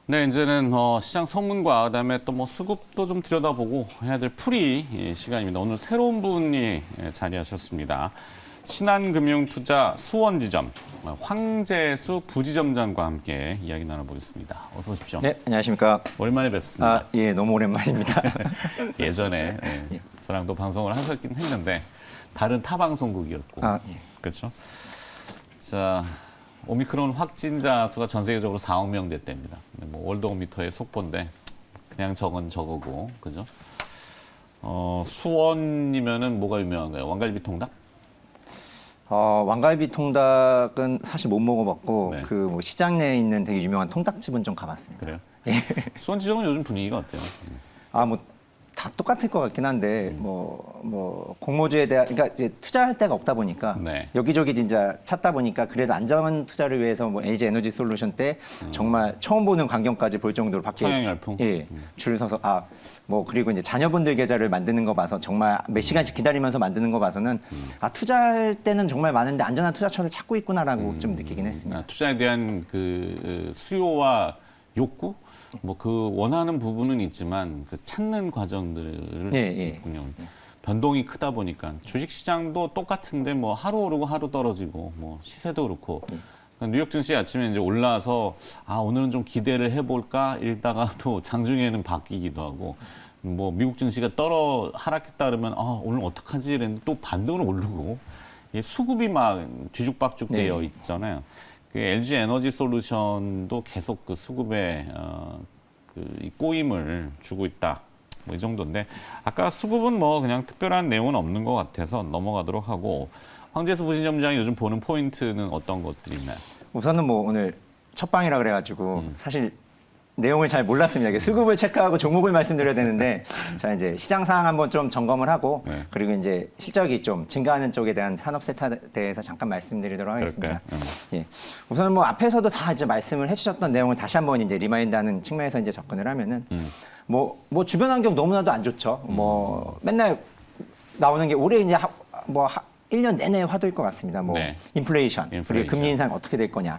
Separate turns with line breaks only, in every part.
네, 이제는 시장 소문과 그다음에 또 뭐 수급도 좀 들여다보고 해야 될 풀이 시간입니다. 오늘 새로운 분이 자리하셨습니다. 신한금융투자 수원지점 황재수 부지점장과 함께 이야기 나눠보겠습니다. 어서 오십시오.
네, 안녕하십니까.
오랜만에 뵙습니다.
예, 너무 오랜만입니다.
예전에 저랑도 방송을 하셨긴 했는데 다른 타 방송국이었고,
예.
그렇죠? 자, 오미크론 확진자 수가 전 세계적으로 4억 명 됐답니다. 뭐 월드오미터의 속보인데 그냥 적은 저거고, 그죠? 수원이면은 뭐가 유명한가요? 왕갈비 통닭?
왕갈비 통닭은 사실 못 먹어봤고
네.
그 뭐 시장 내에 있는 되게 유명한 통닭집은 좀 가봤습니다.
그래요?
예.
수원지점은 요즘 분위기가 어때요?
뭐 다 똑같을 것 같긴 한데 뭐 공모주에 대한 그러니까 이제 투자할 데가 없다 보니까
네.
여기저기 진짜 찾다 보니까 그래도 안전한 투자를 위해서 뭐 LG 에너지 솔루션 때 정말 처음 보는 광경까지 볼 정도로 밖에
청양열풍?
줄 서서 뭐 그리고 이제 자녀분들 계좌를 만드는 거 봐서 정말 몇 시간씩 기다리면서 만드는 거 봐서는 투자할 때는 정말 많은데 안전한 투자처를 찾고 있구나라고 좀 느끼긴 했습니다.
투자에 대한 그 수요와 욕구? 뭐 그 원하는 부분은 있지만 그 찾는 과정들을 있군요. 변동이 크다 보니까 주식시장도 똑같은데 뭐 하루 오르고 하루 떨어지고 뭐 시세도 그렇고 그러니까 뉴욕 증시 아침에 이제 올라서 오늘은 좀 기대를 해볼까 이러다가 또 장중에는 바뀌기도 하고 뭐 미국 증시가 하락했다 그러면 오늘 어떡하지 이랬는데 또 반등으로 오르고 수급이 막 뒤죽박죽 되어 있잖아요. 그 LG 에너지 솔루션도 계속 그 수급에 이 꼬임을 주고 있다. 뭐 이 정도인데 아까 수급은 뭐 그냥 특별한 내용은 없는 것 같아서 넘어가도록 하고 황재수 부지점장이 요즘 보는 포인트는 어떤 것들이 있나요?
우선은 뭐 오늘 첫 방이라 그래가지고 사실 내용을 잘 몰랐습니다. 이게 수급을 체크하고 종목을 말씀드려야 되는데 자 이제 시장 상황 한번 좀 점검을 하고 그리고 이제 실적이 좀 증가하는 쪽에 대한 산업 세타에 대해서 잠깐 말씀드리도록 하겠습니다. 예. 우선은 뭐 앞에서도 다 이제 말씀을 해주셨던 내용을 다시 한번 이제 리마인드하는 측면에서 이제 접근을 하면은 뭐 주변 환경 너무나도 안 좋죠. 뭐 맨날 나오는 게 올해 이제 1년 내내 화두일 것 같습니다. 뭐 인플레이션, 그리고 금리 인상 어떻게 될 거냐.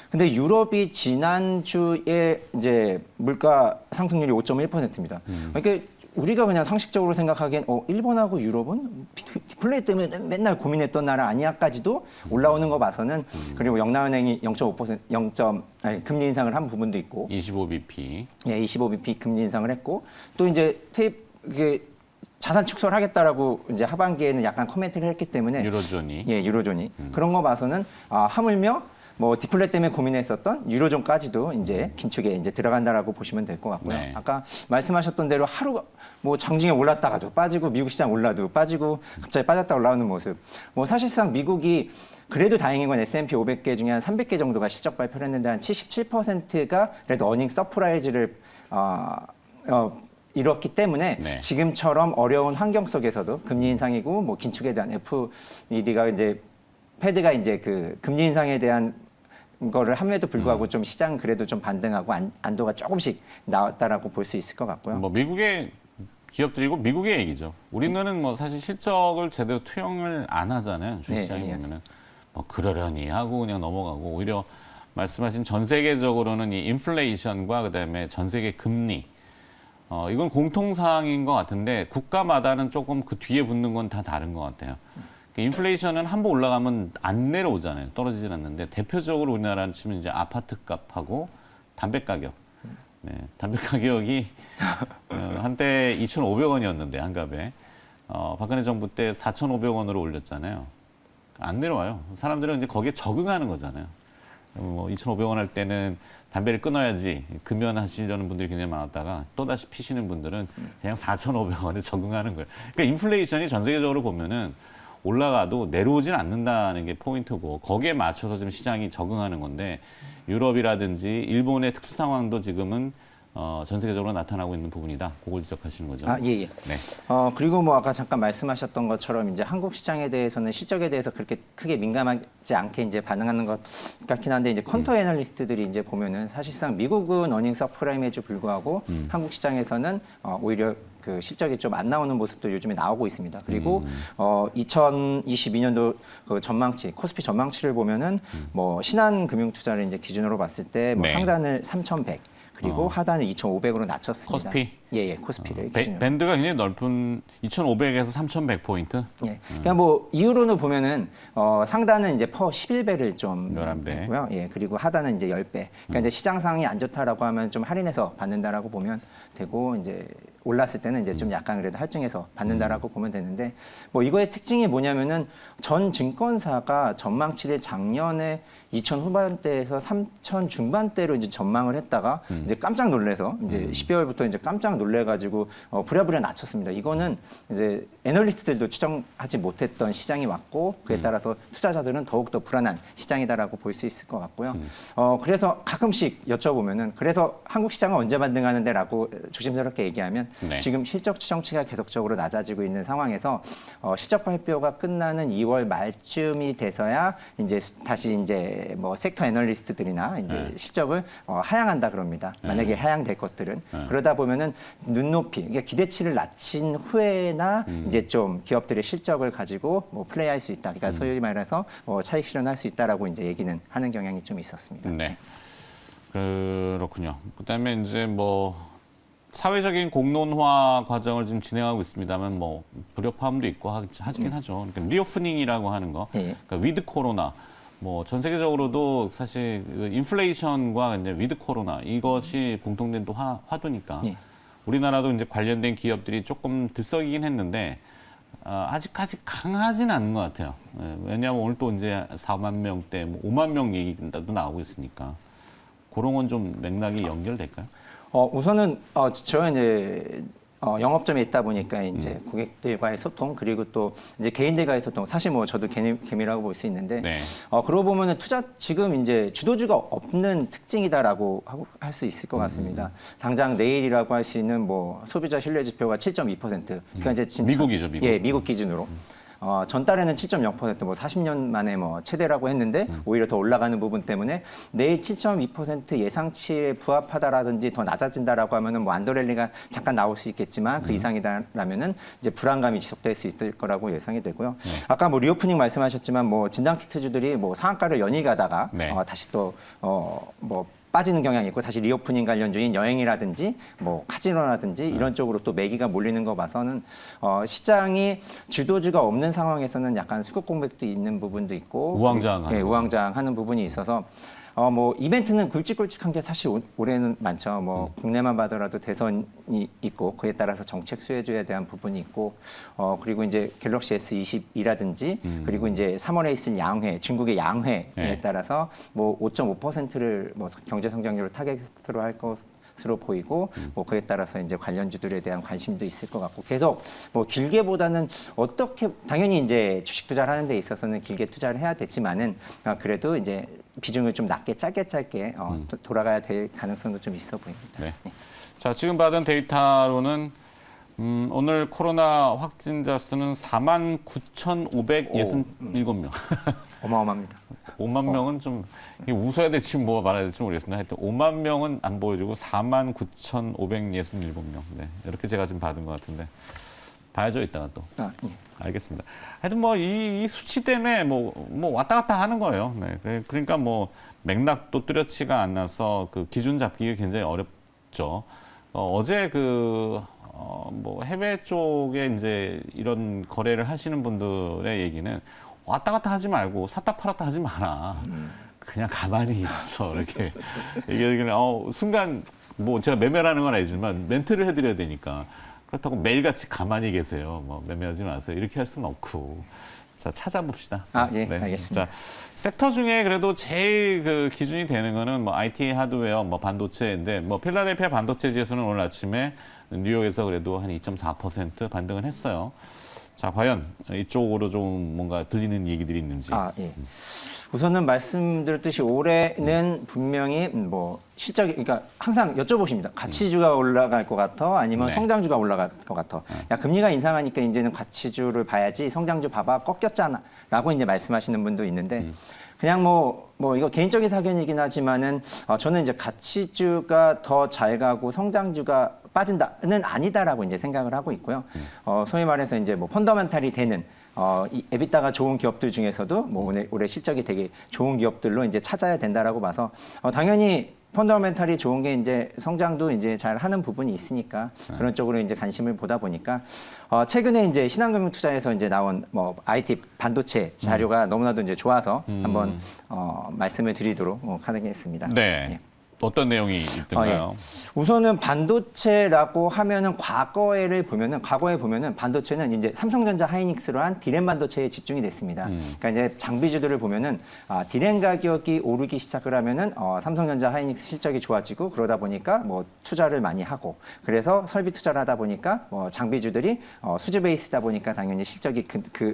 근데 유럽이 지난주에 이제 물가 상승률이 5.1%입니다. 그러니까 우리가 그냥 상식적으로 생각하기엔 일본하고 유럽은 디플레이 때문에 맨날 고민했던 나라 아니야까지도 올라오는 거 봐서는 그리고 영라은행이 0.5% 금리 인상을 한 부분도 있고
25bp.
예, 25bp 금리 인상을 했고 또 이제 이게 자산 축소를 하겠다라고 이제 하반기에는 약간 코멘트를 했기 때문에 유로존이 그런 거 봐서는 하물며 뭐 디플레 때문에 고민했었던 유로존까지도 이제 긴축에 이제 들어간다라고 보시면 될 것 같고요. 아까 말씀하셨던 대로 하루 뭐 장중에 올랐다가도 빠지고 미국 시장 올라도 빠지고 갑자기 빠졌다 올라오는 모습. 뭐 사실상 미국이 그래도 다행인 건 S&P 500개 중에 한 300개 정도가 실적 발표를 했는데 한 77%가 그래도 어닝 서프라이즈를 이렇기 때문에 지금처럼 어려운 환경 속에서도 금리 인상이고 뭐 긴축에 대한 FED가 이제 패드가 이제 그 금리 인상에 대한 거를 함에도 불구하고 좀 시장 그래도 좀 반등하고 안도가 조금씩 나왔다라고 볼 수 있을 것 같고요.
뭐 미국의 기업들이고 미국의 얘기죠. 우리는 뭐 사실 실적을 제대로 투영을 안 하잖아요. 주식시장에 보면은 뭐 그러려니 하고 그냥 넘어가고 오히려 말씀하신 전 세계적으로는 이 인플레이션과 그다음에 전 세계 금리 이건 공통사항인 것 같은데 국가마다는 조금 그 뒤에 붙는 건 다 다른 것 같아요. 인플레이션은 한 번 올라가면 안 내려오잖아요. 떨어지진 않는데 대표적으로 우리나라는 치면 이제 아파트 값하고 담배 가격. 담배 가격이 한때 2,500원이었는데 한 갑에 박근혜 정부 때 4,500원으로 올렸잖아요. 안 내려와요. 사람들은 이제 거기에 적응하는 거잖아요. 뭐 2,500원 할 때는 담배를 끊어야지 금연하시려는 분들이 굉장히 많았다가 또다시 피시는 분들은 그냥 4,500원에 적응하는 거예요. 그러니까 인플레이션이 전 세계적으로 보면은 올라가도 내려오진 않는다는 게 포인트고 거기에 맞춰서 지금 시장이 적응하는 건데 유럽이라든지 일본의 특수 상황도 지금은 전 세계적으로 나타나고 있는 부분이다. 그걸 지적하시는 거죠.
예. 그리고 뭐 아까 잠깐 말씀하셨던 것처럼 이제 한국 시장에 대해서는 실적에 대해서 그렇게 크게 민감하지 않게 이제 반응하는 것 같긴 한데 이제 컨터 애널리스트들이 이제 보면은 사실상 미국은 어닝 서프라임에도 불구하고 한국 시장에서는 오히려 그 실적이 좀 안 나오는 모습도 요즘에 나오고 있습니다. 그리고 2022년도 그 전망치, 코스피 전망치를 보면은 뭐 신한금융투자를 이제 기준으로 봤을 때 뭐 상단을 3,100, 그리고 하단은 2,500으로 낮췄습니다.
코스피?
예, 코스피를 기준으로.
밴드가 굉장히 넓은 2,500에서 3,100포인트.
예. 그냥 뭐 이유로는 보면은 상단은 이제 퍼 11배를 좀
11배.
했고요. 예. 그리고 하단은 이제 10배. 그러니까 이제 시장 상황이 안 좋다라고 하면 좀 할인해서 받는다라고 보면 되고 이제 올랐을 때는 이제 좀 약간 그래도 할증해서 받는다라고 보면 되는데 뭐 이거의 특징이 뭐냐면은 전 증권사가 전망치를 작년에 2천 후반대에서 3천 중반대로 이제 전망을 했다가 이제 깜짝 놀래서 이제 12월부터 이제 깜짝 놀래가지고 부랴부랴 낮췄습니다. 이거는 이제 애널리스트들도 추정하지 못했던 시장이 왔고 그에 따라서 투자자들은 더욱더 불안한 시장이다라고 볼 수 있을 것 같고요. 그래서 가끔씩 여쭤보면은 그래서 한국 시장은 언제 반등하는데라고 조심스럽게 얘기하면
네.
지금 실적 추정치가 계속적으로 낮아지고 있는 상황에서 실적 발표가 끝나는 2월 말쯤이 돼서야 이제 다시 이제 뭐 섹터 애널리스트들이나 이제 실적을 하향한다 그럽니다. 만약에 하향될 것들은 그러다 보면은 눈높이, 그러니까 기대치를 낮춘 후에나 이제 좀 기업들의 실적을 가지고 뭐 플레이할 수 있다. 그러니까 소위 말해서 차익 실현할 수 있다라고 이제 얘기는 하는 경향이 좀 있었습니다.
네. 그렇군요. 그다음에 이제 뭐 사회적인 공론화 과정을 지금 진행하고 있습니다만 뭐 불협화음도 있고 하긴 하죠. 그러니까 리오프닝이라고 하는 거,
네.
그러니까 위드 코로나. 뭐 전 세계적으로도 사실 그 인플레이션과 이제 위드 코로나 이것이 공통된 또 화두니까
네.
우리나라도 이제 관련된 기업들이 조금 들썩이긴 했는데 아직까지 강하진 않은 것 같아요. 왜냐하면 오늘 또 이제 4만 명대, 뭐 5만 명 얘기도 나오고 있으니까 그런 건 좀 맥락이 연결될까요?
우선은 저는 이제 영업점에 있다 보니까 이제 고객들과의 소통 그리고 또 이제 개인들과의 소통 사실 뭐 저도 개미라고 볼 수 있는데
네.
그러고 보면은 지금 이제 주도주가 없는 특징이다라고 할 수 있을 것 같습니다. 당장 내일이라고 할 수 있는 뭐 소비자 신뢰 지표가 7.2%. 그러니까 이제 진짜
미국이죠, 미국.
예, 미국 기준으로. 전달에는 7.0% 뭐 40년 만에 뭐 최대라고 했는데 오히려 더 올라가는 부분 때문에 내일 7.2% 예상치에 부합하다라든지 더 낮아진다라고 하면은 뭐 안도랠리가 잠깐 나올 수 있겠지만 그 이상이다라면은 이제 불안감이 지속될 수 있을 거라고 예상이 되고요. 아까 뭐 리오프닝 말씀하셨지만 뭐 진단키트주들이 뭐 상한가를 연일 가다가
네.
다시 또 뭐 빠지는 경향이 있고 다시 리오프닝 관련주인 여행이라든지 뭐 카지노라든지 이런 쪽으로 또 매기가 몰리는 거 봐서는 시장이 주도주가 없는 상황에서는 약간 수급 공백도 있는 부분도 있고
우왕좌왕하는
예, 우왕좌왕하는 부분이 있어서 뭐 이벤트는 굵직굵직한 게 사실 올해는 많죠. 뭐 국내만 봐더라도 대선이 있고 그에 따라서 정책 수혜주에 대한 부분이 있고 그리고 이제 갤럭시 S22라든지 그리고 이제 3월에 있을 양회, 중국의 양회에
네.
따라서 뭐 5.5%를 뭐 경제 성장률을 타겟으로 할 것으로 보이고 뭐 그에 따라서 이제 관련주들에 대한 관심도 있을 것 같고 계속 뭐 길게보다는 어떻게 당연히 이제 주식 투자를 하는 데 있어서는 길게 투자를 해야 되지만은 그래도 이제 비중을 좀 낮게 짧게 돌아가야 될 가능성도 좀 있어 보입니다.
네. 자, 지금 받은 데이터로는 오늘 코로나 확진자 수는 49,567명.
어마어마합니다.
5만 명은 좀 이게 웃어야 될지 뭐 말해야 될지 모르겠습니다. 하여튼 5만 명은 안 보여주고 49,567명. 네, 이렇게 제가 지금 받은 것 같은데 봐야죠 이따가 또.
예.
알겠습니다. 하여튼 뭐 이 수치 때문에 뭐 왔다 갔다 하는 거예요. 네, 그러니까 뭐 맥락도 뚜렷이가 안 나서 그 기준 잡기가 굉장히 어렵죠. 어제 뭐 해외 쪽에 이제 이런 거래를 하시는 분들의 얘기는 왔다 갔다 하지 말고 샀다 팔았다 하지 마라. 그냥 가만히 있어. 이렇게 얘기하기는 순간 뭐 제가 매매라는 건 아니지만 멘트를 해드려야 되니까 그렇다고 매일같이 가만히 계세요. 뭐 매매하지 마세요. 이렇게 할 수는 없고. 자, 찾아봅시다.
예,
네.
알겠습니다.
자, 섹터 중에 그래도 제일 그 기준이 되는 거는 뭐 IT 하드웨어, 뭐 반도체인데 뭐 필라델피아 반도체 지수는 오늘 아침에 뉴욕에서 그래도 한 2.4% 반등을 했어요. 자, 과연 이쪽으로 좀 뭔가 들리는 얘기들이 있는지.
예. 우선은 말씀드렸듯이 올해는 분명히 뭐 실적이 그러니까 항상 여쭤보십니다. 가치주가 올라갈 것 같아? 아니면
네.
성장주가 올라갈 것 같아? 야, 금리가 인상하니까 이제는 가치주를 봐야지 성장주 봐봐 꺾였잖아. 라고 이제 말씀하시는 분도 있는데 그냥 뭐 이거 개인적인 사견이긴 하지만은 저는 이제 가치주가 더 잘 가고 성장주가 빠진다는 아니다라고 이제 생각을 하고 있고요. 소위 말해서 이제 뭐 펀더멘탈이 되는 이 에비타가 좋은 기업들 중에서도 뭐 올해 실적이 되게 좋은 기업들로 이제 찾아야 된다라고 봐서 당연히 펀더멘탈이 좋은 게 이제 성장도 이제 잘 하는 부분이 있으니까 그런 쪽으로 이제 관심을 보다 보니까 최근에 이제 신한금융투자에서 이제 나온 뭐 IT 반도체 자료가 너무나도 이제 좋아서 한번 말씀을 드리도록 하겠습니다.
네.
예.
어떤 내용이 있던가요?
우선은 반도체라고 하면은 과거에 보면은 반도체는 이제 삼성전자 하이닉스로 한 디램 반도체에 집중이 됐습니다. 그러니까 이제 장비주들을 보면은 디램 가격이 오르기 시작을 하면은 삼성전자 하이닉스 실적이 좋아지고 그러다 보니까 뭐 투자를 많이 하고 그래서 설비 투자를 하다 보니까 장비주들이 수주 베이스다 보니까 당연히 실적이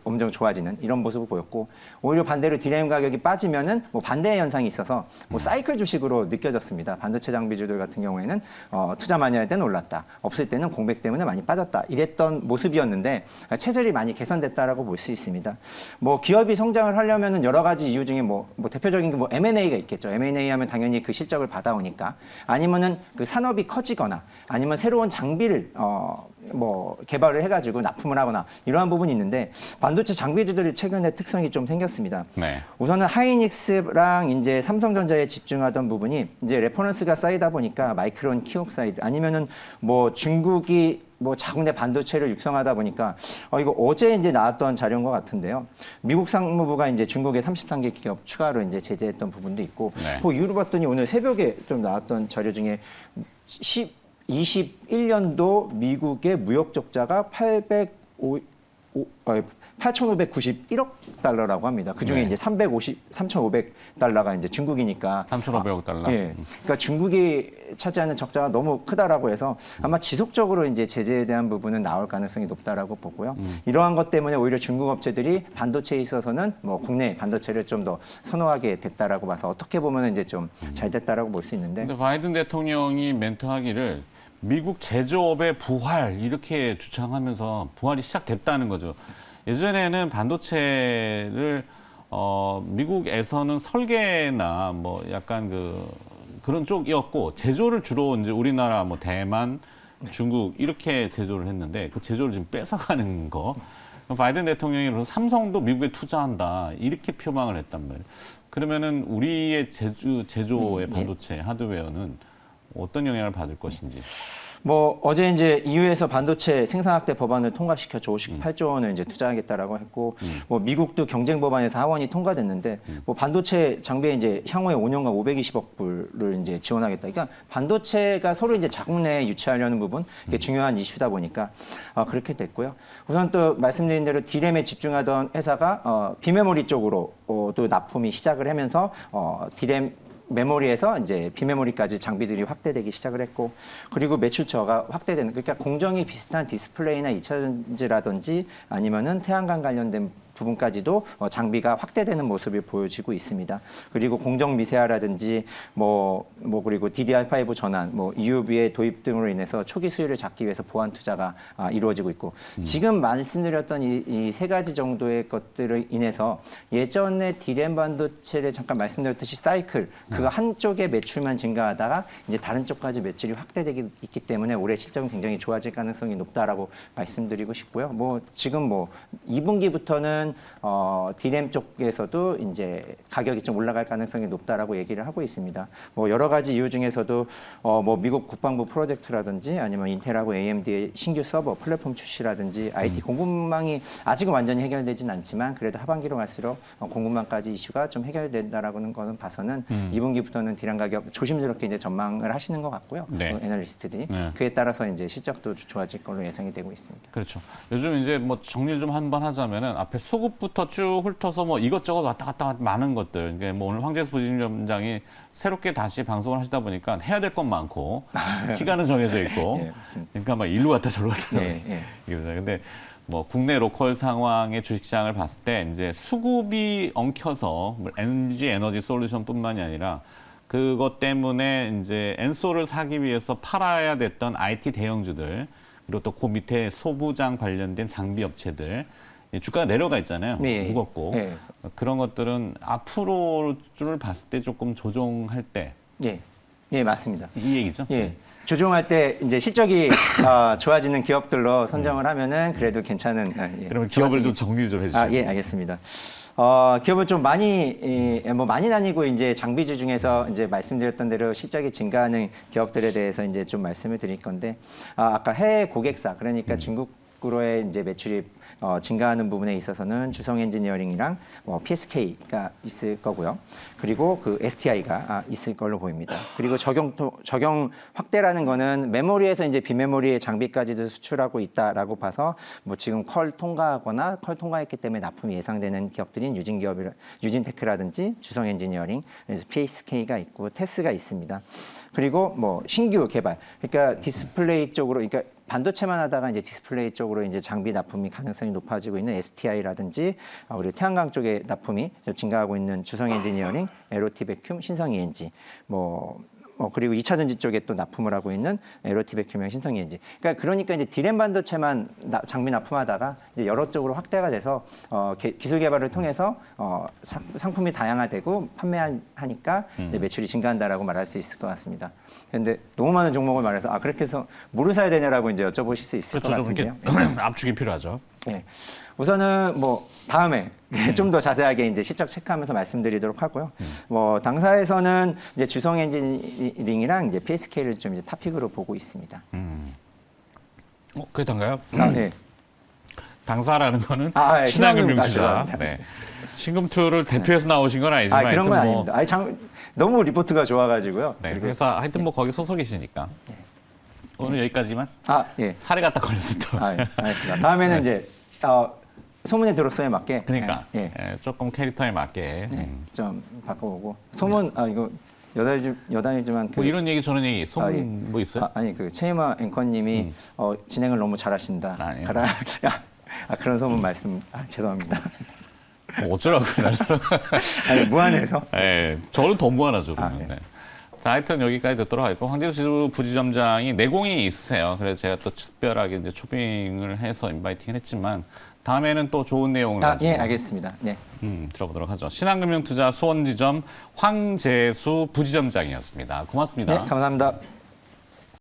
엄청 좋아지는 이런 모습을 보였고 오히려 반대로 디램 가격이 빠지면은 뭐 반대의 현상이 있어서 뭐 사이클 주식으로 느껴졌습니다. 반도체 장비주들 같은 경우에는 투자 많이 할 때는 올랐다. 없을 때는 공백 때문에 많이 빠졌다. 이랬던 모습이었는데 체질이 많이 개선됐다라고 볼 수 있습니다. 뭐 기업이 성장을 하려면은 여러 가지 이유 중에 뭐 대표적인 게 뭐 M&A가 있겠죠. M&A 하면 당연히 그 실적을 받아오니까 아니면은 그 산업이 커지거나 아니면 새로운 장비를 뭐 개발을 해가지고 납품을 하거나 이러한 부분이 있는데 반도체 장비주들이 최근에 특성이 좀 생겼습니다.
네.
우선은 하이닉스랑 이제 삼성전자에 집중하던 부분이 이제 레퍼런스가 쌓이다 보니까 마이크론 키옥사이드 아니면은 뭐 중국이 뭐 자국내 반도체를 육성하다 보니까 이거 어제 이제 나왔던 자료인 것 같은데요. 미국 상무부가 이제 중국의 33개 기업 추가로 이제 제재했던 부분도 있고
네.
그 이유로 봤더니 오늘 새벽에 좀 나왔던 자료 중에 21년도 미국의 무역 적자가 8,591억 달러라고 합니다. 그 중에
네.
이제 3,500달러가 이제 중국이니까.
3,500억 달러.
예. 그러니까 중국이 차지하는 적자가 너무 크다라고 해서 아마 지속적으로 이제 제재에 대한 부분은 나올 가능성이 높다라고 보고요. 이러한 것 때문에 오히려 중국 업체들이 반도체에 있어서는 뭐 국내 반도체를 좀 더 선호하게 됐다라고 봐서 어떻게 보면 이제 좀 잘 됐다라고 볼 수 있는데.
근데 바이든 대통령이 멘트하기를 미국 제조업의 부활 이렇게 주창하면서 부활이 시작됐다는 거죠. 예전에는 반도체를 미국에서는 설계나 뭐 약간 그런 쪽이었고 제조를 주로 이제 우리나라 뭐 대만, 중국 이렇게 제조를 했는데 그 제조를 지금 뺏어가는 거. 바이든 대통령이 그래서 삼성도 미국에 투자한다 이렇게 표방을 했단 말이에요. 그러면은 우리의 제조의 반도체 하드웨어는 어떤 영향을 받을 것인지.
뭐 어제 이제 EU에서 반도체 생산 확대 법안을 통과시켜서 58조 원을 이제 투자하겠다라고 했고 뭐 미국도 경쟁 법안에서 하원이 통과됐는데 뭐 반도체 장비에 이제 향후에 5년간 520억 불을 이제 지원하겠다. 그러니까 반도체가 서로 이제 자국 내에 유치하려는 부분 이게 중요한 이슈다 보니까 그렇게 됐고요. 우선 또 말씀드린 대로 디램에 집중하던 회사가 비메모리 쪽으로 또 납품이 시작을 하면서 디램 메모리에서 이제 비메모리까지 장비들이 확대되기 시작을 했고 그리고 매출처가 확대되는 그러니까 공정이 비슷한 디스플레이나 2차전지라든지 아니면은 태양광 관련된 부분까지도 장비가 확대되는 모습을 보여지고 있습니다. 그리고 공정 미세화라든지 그리고 DDR5 전환, EUV의 도입 등으로 인해서 초기 수요를 잡기 위해서 보완 투자가 이루어지고 있고 지금 말씀드렸던 이 세 가지 정도의 것들을 인해서 예전에 디램 반도체를 잠깐 말씀드렸듯이 사이클 그거 한쪽의 매출만 증가하다가 이제 다른 쪽까지 매출이 확대되기 있기 때문에 올해 실적은 굉장히 좋아질 가능성이 높다라고 말씀드리고 싶고요. 지금 2분기부터는 디램 쪽에서도 이제 가격이 좀 올라갈 가능성이 높다라고 얘기를 하고 있습니다. 여러 가지 이유 중에서도 미국 국방부 프로젝트라든지 아니면 인텔하고 AMD의 신규 서버 플랫폼 출시라든지 IT 공급망이 아직은 완전히 해결되진 않지만 그래도 하반기로 갈수록 공급망까지 이슈가 좀 해결된다라는 거는 봐서는 2분기부터는 디램 가격 조심스럽게 이제 전망을 하시는 것 같고요.
네.
애널리스트들이
네.
그에 따라서 이제 실적도 좋아질 걸로 예상이 되고 있습니다.
그렇죠. 요즘 이제 정리를 좀 한 번 하자면은 앞에 수급부터 쭉 훑어서 이것저것 왔다 갔다 많은 것들. 그러니까 오늘 황재수 부지점장이 새롭게 다시 방송을 하시다 보니까 해야 될 건 많고 시간은 정해져 있고.
예,
그러니까 일로 갔다 저로 갔다.
예.
근데 국내 로컬 상황의 주식시장을 봤을 때 이제 수급이 엉켜서 LG 에너지 솔루션뿐만이 아니라 그것 때문에 이제 엔솔을 사기 위해서 팔아야 됐던 IT 대형주들 그리고 또 그 밑에 소부장 관련된 장비 업체들 주가가 내려가 있잖아요.
네.
무겁고 그런 것들은 앞으로를 봤을 때 조금 조정할 때.
예, 맞습니다.
이 얘기죠.
예. 조정할 때 이제 실적이 좋아지는 기업들로 선정을 하면은 그래도 괜찮은.
그러면 기업을 좀 정리를 좀 해주세요.
예, 알겠습니다. 기업은 좀 많이 많이 다니고 이제 장비주 중에서 이제 말씀드렸던 대로 실적이 증가하는 기업들에 대해서 이제 좀 말씀을 드릴 건데 아까 해외 고객사 그러니까 중국으로의 이제 매출이 증가하는 부분에 있어서는 주성 엔지니어링이랑 PSK가 있을 거고요. 그리고 그 STI가 있을 걸로 보입니다. 그리고 적용 확대라는 거는 메모리에서 이제 비메모리의 장비까지도 수출하고 있다라고 봐서 뭐 지금 퀄 통과하거나 퀄 통과했기 때문에 납품이 예상되는 기업들인 유진테크라든지 주성 엔지니어링, 그래서 PSK가 있고 테스가 있습니다. 그리고 뭐 신규 개발, 그러니까 디스플레이 쪽으로, 그러니까 반도체만 하다가 이제 디스플레이 쪽으로 이제 장비 납품이 가능성이 높아지고 있는 STI라든지 우리 태양광 쪽에 납품이 증가하고 있는 주성 엔지니어링, 에로티 베큐, 신성 ENG, 그리고 2차 전지 쪽에 또 납품을 하고 있는 에로티 베큐명 신성 ENG. 그러니까 이제 디램 반도체만 장비 납품하다가 이제 여러 쪽으로 확대가 돼서 기술 개발을 통해서 상품이 다양화되고 판매하니까 이제 매출이 증가한다라고 말할 수 있을 것 같습니다. 그런데 너무 많은 종목을 말해서 그렇게 해서 뭐를 사야 되냐라고 이제 여쭤보실 수 있을 것 같은데요.
압축이 필요하죠.
네. 우선은 다음에 좀 더 자세하게 이제 실적 체크하면서 말씀드리도록 하고요. 당사에서는 이제 주성 엔지니어링이랑 이제 PSK를 좀 이제 탑픽으로 보고 있습니다.
그게 단가요?
네.
당사라는 거는
예,
신한금융투자. 네. 신금투를 대표해서 나오신 건 아니지만
그런 건 아닙니다. 너무 리포트가 좋아가지고요.
네, 회사 하여튼 거기 소속이시니까.
네.
오늘 여기까지만.
예.
살에 갖다 걸렸을 때.
알겠습니다. 다음에는 이제 소문에 들었어에 맞게.
그러니까 조금 캐릭터에 맞게
좀 바꿔보고 소문 이거 여담이지만
뭐 이런 얘기 저런 얘기 소문 뭐 있어요?
그 최희마 앵커님이 진행을 너무 잘하신다. 가라. 그런 소문 말씀 죄송합니다.
어쩌라고
무안해서.
네, 저는 더 무안하죠. 네. 자, 하여튼 여기까지 듣도록 하겠고 황재수 부지점장이 내공이 있으세요. 그래서 제가 또 특별하게 이제 초빙을 해서 인바이팅을 했지만 다음에는 또 좋은 내용을 가지고
알겠습니다. 네.
들어보도록 하죠. 신한금융투자 수원지점 황재수 부지점장이었습니다. 고맙습니다.
네, 감사합니다.